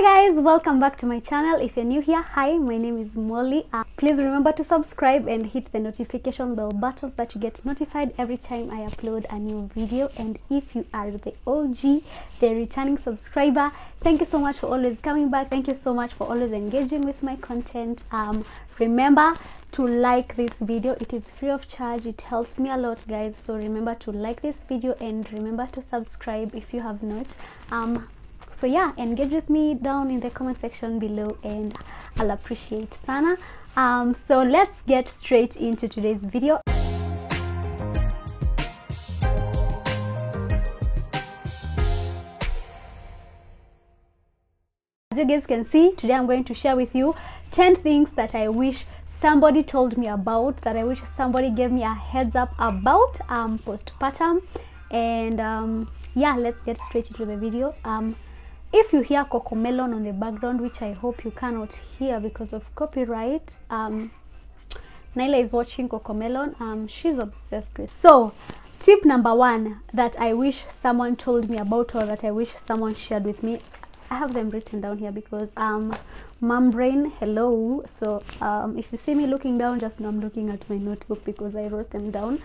Hi guys, welcome back to my channel. If you're new here, hi, my name is Molly. Please remember to subscribe and hit the notification bell button so that you get notified every time I upload a new video. And if you are the OG, the returning subscriber, thank you so much for always coming back. Thank you so much for always engaging with my content. Remember to like this video. It is free of charge. It helps me a lot, guys. So remember to like this video and remember to subscribe if you have not. So yeah, engage with me down in the comment section below and I'll appreciate sana. So let's get straight into today's video. As you guys can see, today I'm going to share with you 10 things that I wish somebody told me about, that I wish somebody gave me a heads up about postpartum. And yeah, let's get straight into the video. If you hear Cocomelon on the background, which I hope you cannot hear because of copyright, Naila is watching Cocomelon. She's obsessed with. So tip number one that I wish someone told me about, or that I wish someone shared with me, I have them written down here because mom brain, hello. So if you see me looking down, just know I'm looking at my notebook because I wrote them down.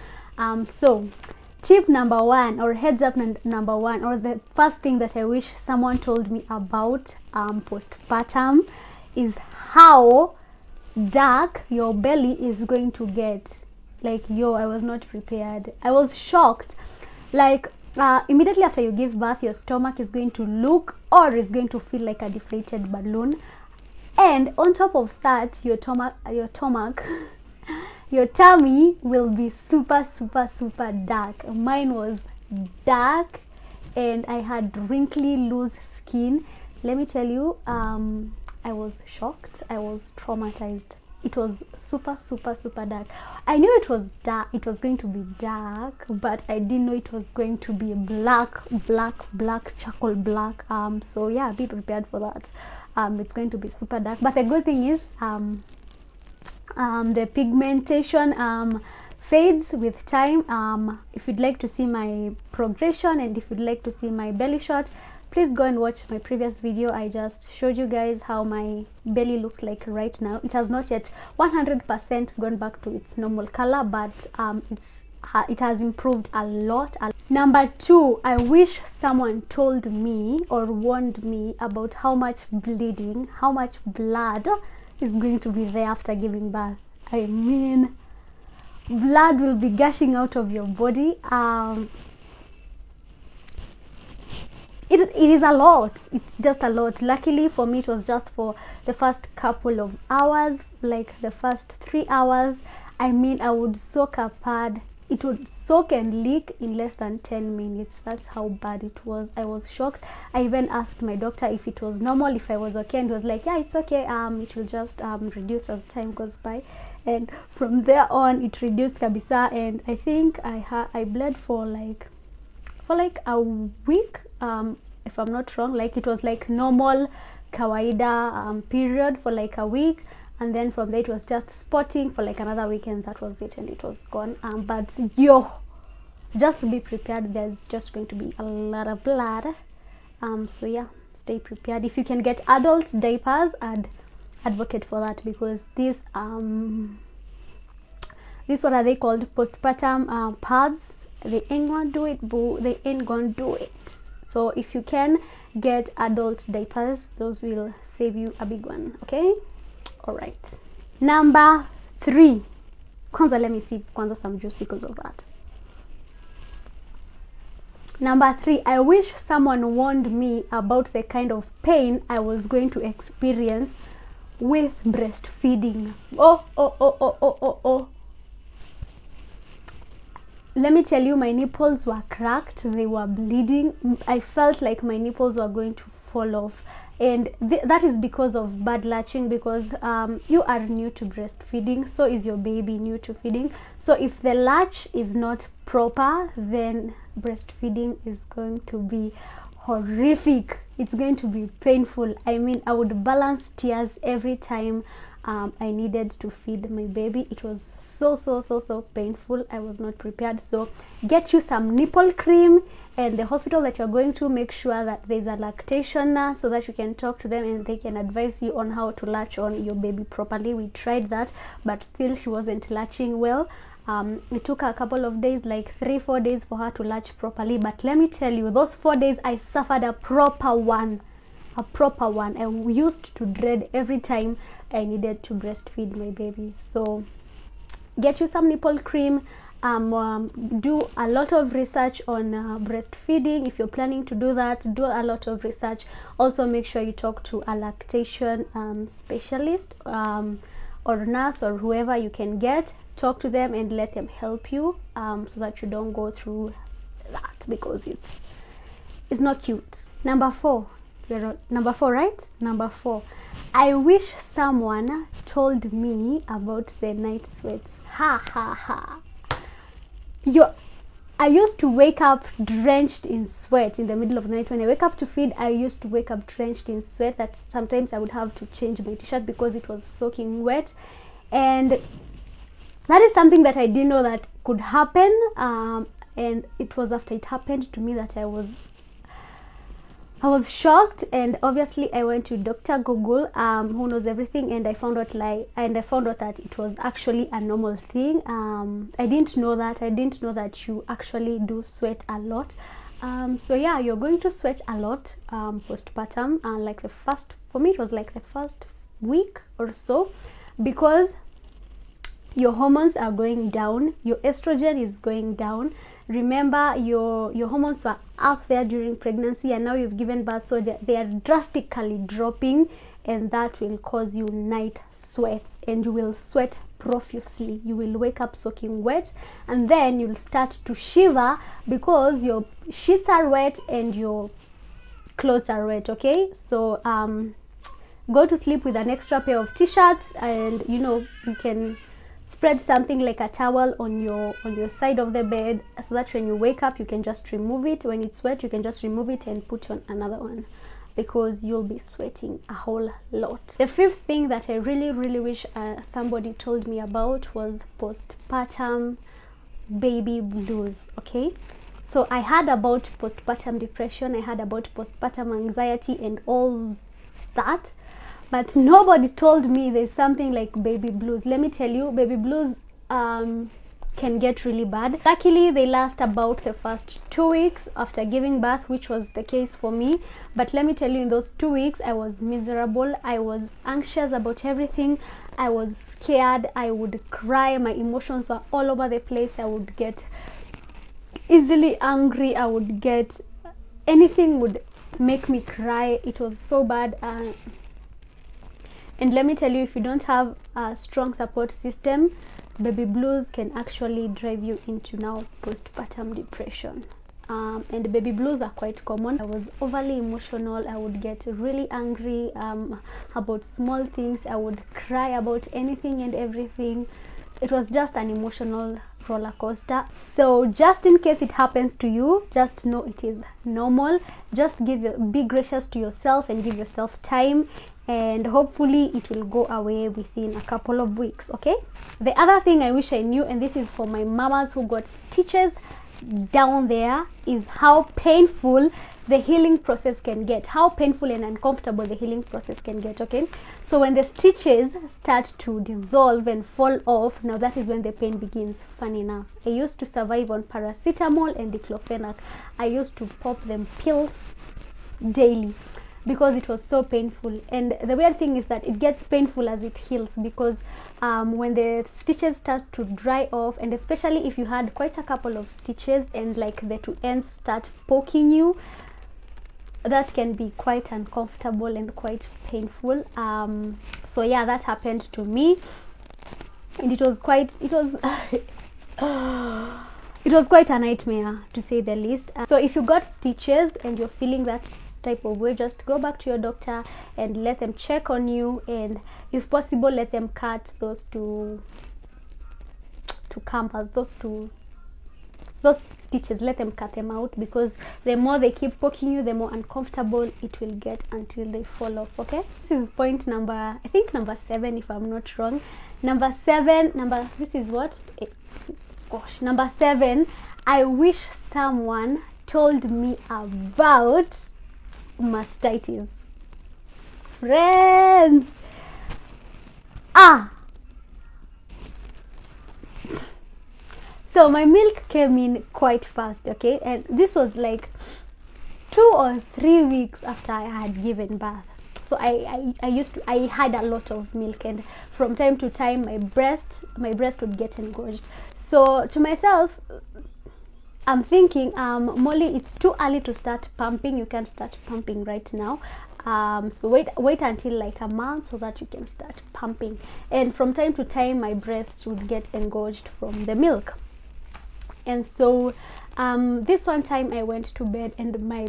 So tip number one, or heads up number one, or the first thing that I wish someone told me about postpartum is how dark your belly is going to get. Like, yo, I was not prepared. I was shocked. Like, immediately after you give birth, your stomach is going to look, or is going to feel like a deflated balloon. And on top of that, your your tummy will be super dark. Mine was dark and I had wrinkly, loose skin. Let me tell you, I was shocked. I was traumatized. It was super dark. I knew it was dark, it was going to be dark, but I didn't know it was going to be black, charcoal black. So yeah, be prepared for that. It's going to be super dark, but the good thing is the pigmentation fades with time. If you'd like to see my progression and if you'd like to see my belly shot, please go and watch my previous video. I just showed you guys how my belly looks like right now. It has not yet 100% gone back to its normal color, but it has improved a lot. Number two, I wish someone told me or warned me about how much bleeding, how much blood is going to be there after giving birth. I mean, blood will be gushing out of your body. It is a lot. It's just a lot. Luckily for me, it was just for the first couple of hours, like the first 3 hours. I mean, I would soak a pad. It would soak and leak in less than 10 minutes. That's how bad it was. I was shocked. I even asked my doctor if it was normal, if I was okay, and he was like, yeah, it's okay. It will just reduce as time goes by. And from there on, it reduced kabisa. And I think I bled for like a week, if I'm not wrong. Like, it was like normal kawaida period for like a week, and then from there it was just spotting for like another week, and that was it, and it was gone. But yo, just be prepared. There's just going to be a lot of blood. So yeah, stay prepared. If you can get adult diapers, I'd advocate for that, because these what are they called, postpartum pads, they ain't gonna do it, boo. They ain't gonna do it. So if you can get adult diapers, those will save you a big one. Okay, all right. Number three, kwanza, let me see kwanza some juice because of that. Number three, I wish someone warned me about the kind of pain I was going to experience with breastfeeding. Oh. Let me tell you, my nipples were cracked. They were bleeding. I felt like my nipples were going to fall off. And that is because of bad latching, because you are new to breastfeeding, so is your baby new to feeding. So if the latch is not proper, then breastfeeding is going to be horrific. It's going to be painful. I mean, I would balance tears every time I needed to feed my baby. It was so painful. I was not prepared. So get you some nipple cream and the hospital that you're going to, make sure that there's a lactation nurse so that you can talk to them and they can advise you on how to latch on your baby properly. We tried that, but still she wasn't latching well. It took a couple of days, like 3-4 days, for her to latch properly. But let me tell you, those 4 days I suffered a proper one. I used to dread every time I needed to breastfeed my baby. So get you some nipple cream. Do a lot of research on breastfeeding. If you're planning to do that, do a lot of research. Also make sure you talk to a lactation specialist or nurse or whoever you can get. Talk to them and let them help you, so that you don't go through that, because it's not cute. Number 4, right? Number 4, I wish someone told me about the night sweats. I used to wake up drenched in sweat in the middle of the night. When I wake up to feed, I used to wake up drenched in sweat that sometimes I would have to change my t-shirt because it was soaking wet. And that is something that I didn't know that could happen, and it was after it happened to me that I was shocked. And obviously I went to Dr. Google, who knows everything, and I found out that it was actually a normal thing. I didn't know that you actually do sweat a lot. So yeah, you're going to sweat a lot postpartum, and for me it was like the first week or so, because your hormones are going down, your estrogen is going down. Remember, your hormones were up there during pregnancy, and now you've given birth, so they are drastically dropping, and that will cause you night sweats, and you will sweat profusely. You will wake up soaking wet, and then you'll start to shiver because your sheets are wet and your clothes are wet. Okay, so go to sleep with an extra pair of t-shirts, and you can spread something like a towel on your side of the bed, so that when you wake up you can just remove it. When it's wet, you can just remove it and put on another one, because you'll be sweating a whole lot. The 5th thing that I really wish somebody told me about was postpartum baby blues. Okay, so I heard about postpartum depression, I heard about postpartum anxiety and all that, but nobody told me there's something like baby blues. Let me tell you, baby blues can get really bad. Luckily, they last about the first 2 weeks after giving birth, which was the case for me. But let me tell you, in those 2 weeks, I was miserable. I was anxious about everything. I was scared. I would cry. My emotions were all over the place. I would get easily angry. Anything would make me cry. It was so bad. And let me tell you, if you don't have a strong support system, baby blues can actually drive you into now postpartum depression. And baby blues are quite common. I was overly emotional. I would get really angry about small things. I would cry about anything and everything. It was just an emotional roller coaster. So just in case it happens to you, just know it is normal. Just be gracious to yourself and give yourself time, and hopefully it will go away within a couple of weeks. Okay, the other thing I wish I knew, and this is for my mamas who got stitches down there, is how painful the healing process can get, how painful and uncomfortable the healing process can get. Okay, so when the stitches start to dissolve and fall off, now that is when the pain begins. Funny enough, I used to survive on paracetamol and diclofenac. I used to pop them pills daily because it was so painful. And the weird thing is that it gets painful as it heals, because when the stitches start to dry off, and especially if you had quite a couple of stitches and like the two ends start poking you, that can be quite uncomfortable and quite painful. So yeah, that happened to me, and it was quite a nightmare, to say the least. So if you got stitches and you're feeling that type of way, just go back to your doctor and let them check on you, and if possible let them cut those two campers, those stitches, let them cut them out, because the more they keep poking you, the more uncomfortable it will get until they fall off. Okay, this is point number 7, if I'm not wrong. Number 7, this is what? Number 7, I wish someone told me about mastitis. Friends, so my milk came in quite fast, okay, and this was like 2 or 3 weeks after I had given birth. So I had a lot of milk, and from time to time my breast would get engorged. So to myself, I'm thinking, Molly, it's too early to start pumping. You can start pumping right now. So wait until like a month so that you can start pumping. And from time to time my breasts would get engorged from the milk. And so this one time I went to bed, and my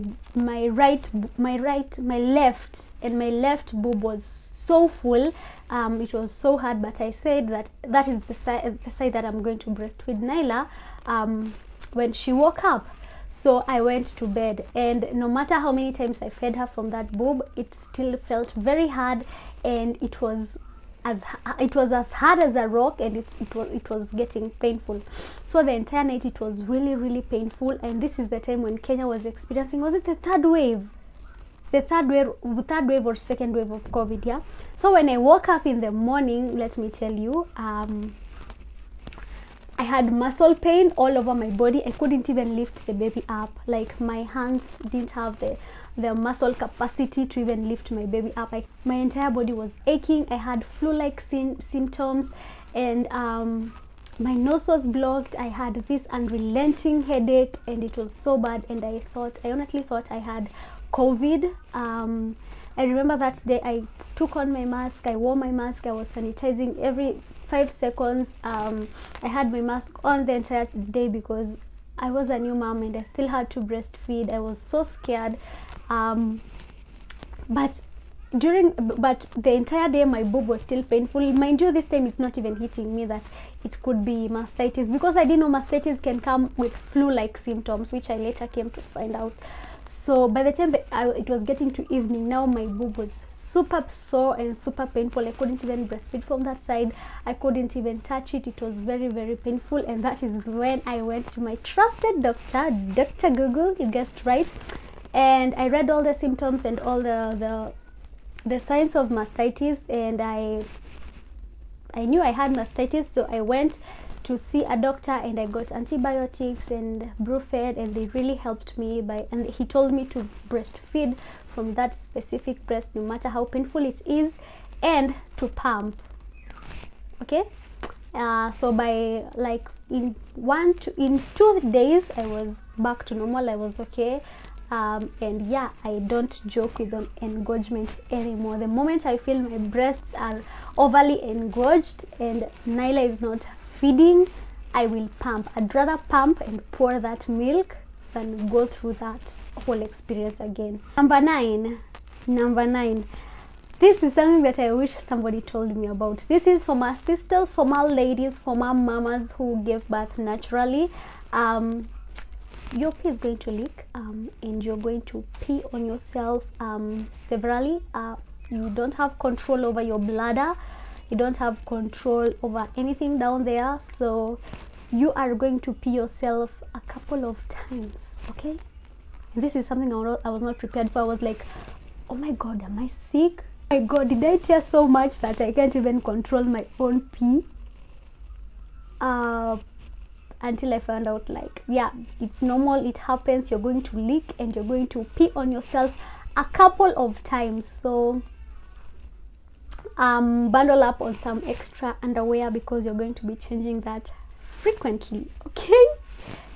left boob was so full. It was so hard, but I said that is the side that I'm going to breastfeed Nyla when she woke up. So I went to bed, and no matter how many times I fed her from that boob, it still felt very hard, and it was as hard as a rock, and it was getting painful. So the entire night it was really, really painful. And this is the time when Kenya was experiencing, was it the third wave or second wave of COVID? Yeah. So when I woke up in the morning, let me tell you, I had muscle pain all over my body. I couldn't even lift the baby up. Like, my hands didn't have the muscle capacity to even lift my baby up. My entire body was aching. I had flu-like symptoms, and my nose was blocked. I had this unrelenting headache, and it was so bad. And I honestly thought I had COVID. I remember that day I took on my mask. I wore my mask. I was sanitizing every 5 seconds. I had my mask on the entire day because I was a new mom and I still had to breastfeed. I was so scared. But the entire day my boob was still painful. Mind you, this time it's not even hitting me that it could be mastitis, because I didn't know mastitis can come with flu-like symptoms, which I later came to find out. So by the time it was getting to evening, now my boob was super sore and super painful. I couldn't even breastfeed from that side. I couldn't even touch it. It was very, very painful. And that is when I went to my trusted doctor, Dr. Google, you guessed right. And I read all the symptoms and all the signs of mastitis, and I knew I had mastitis. So I went to see a doctor, and I got antibiotics and Brufen, and they really helped me and he told me to breastfeed from that specific breast no matter how painful it is, and to pump. Okay, so by like in 2 days I was back to normal. I was okay. And yeah, I don't joke with engorgement anymore. The moment I feel my breasts are overly engorged and Nyla is not feeding, I will pump. I'd rather pump and pour that milk than go through that whole experience again. Number nine. This is something that I wish somebody told me about. This is for my sisters, for my ladies, for my mamas who gave birth naturally. Your pee is going to leak, and you're going to pee on yourself severally. You don't have control over your bladder. You don't have control over anything down there. So you are going to pee yourself a couple of times, okay? And this is something I was not prepared for. I was like, oh my God, am I sick? Oh my God, did I tear so much that I can't even control my own pee? Until I found out, like, yeah, it's normal, it happens. You're going to leak and you're going to pee on yourself a couple of times. So bundle up on some extra underwear, because you're going to be changing that frequently, okay?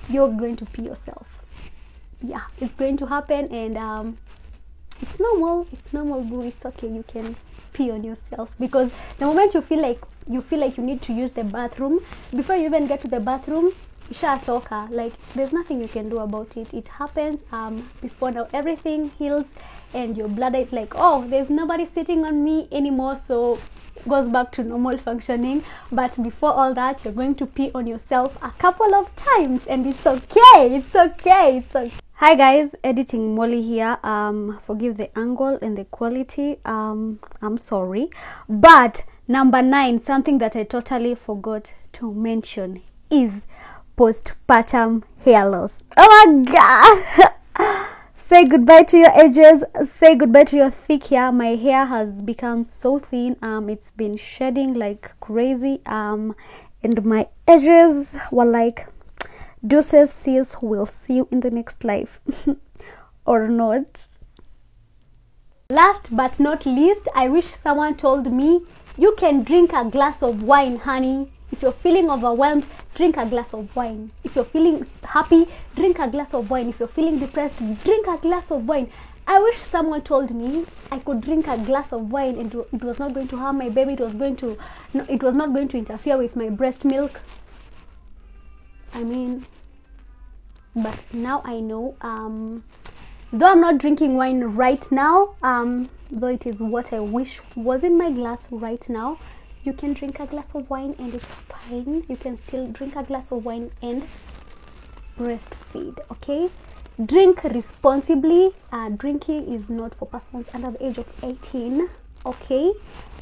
You're going to pee yourself. Yeah, it's going to happen, and it's normal, boo. It's okay, you can pee on yourself, because the moment you feel like you need to use the bathroom, before you even get to the bathroom, ishatoka. Like, there's nothing you can do about it. It happens. Before now, everything heals, and your bladder is like, oh, there's nobody sitting on me anymore, so goes back to normal functioning. But before all that, you're going to pee on yourself a couple of times, and it's okay. Hi guys, editing Molly here. Forgive the angle and the quality. I'm sorry. But number 9, something that I totally forgot to mention, is postpartum hair loss. Oh my god. Say goodbye to your edges, say goodbye to your thick hair. My hair has become so thin, it's been shedding like crazy, and my edges were like, deuces sis, we'll see you in the next life. Or not. Last but not least, I wish someone told me, you can drink a glass of wine, honey. If you're feeling overwhelmed, drink a glass of wine. If you're feeling happy, drink a glass of wine. If you're feeling depressed, drink a glass of wine. I wish someone told me I could drink a glass of wine and it was not going to harm my baby. It was not going to interfere with my breast milk. I mean, but now I know. Though I'm not drinking wine right now, though it is what I wish was in my glass right now, you can drink a glass of wine and it's fine. You can still drink a glass of wine and breastfeed, okay? Drink responsibly. Drinking is not for persons under the age of 18, okay?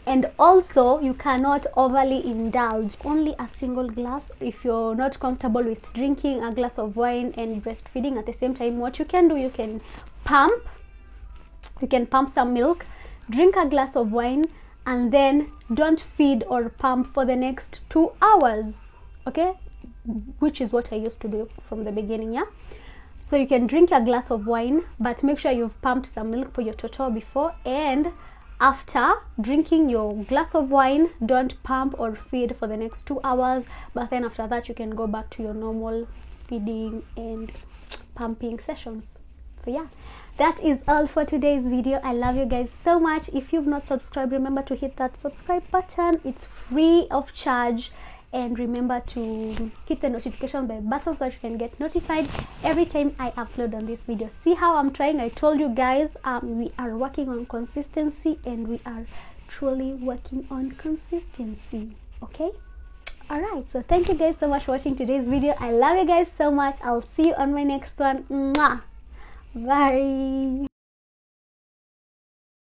And also, you cannot overly indulge. Only a single glass. If you're not comfortable with drinking a glass of wine and breastfeeding at the same time, what you can do, you can pump some milk, drink a glass of wine, and then don't feed or pump for the next 2 hours, okay? Which is what I used to do from the beginning, yeah? So you can drink a glass of wine, but make sure you've pumped some milk for your toto before, and after drinking your glass of wine, don't pump or feed for the next 2 hours, but then after that you can go back to your normal feeding and pumping sessions. So yeah, that is all for today's video. I love you guys so much. If you've not subscribed, remember to hit that subscribe button. It's free of charge, and remember to hit the notification bell button so that you can get notified every time I upload on this video. See how I'm trying? I told you guys, we are working on consistency, and we are truly working on consistency, okay? All right, so thank you guys so much for watching today's video. I love you guys so much. I'll see you on my next one. Mwah! Bye.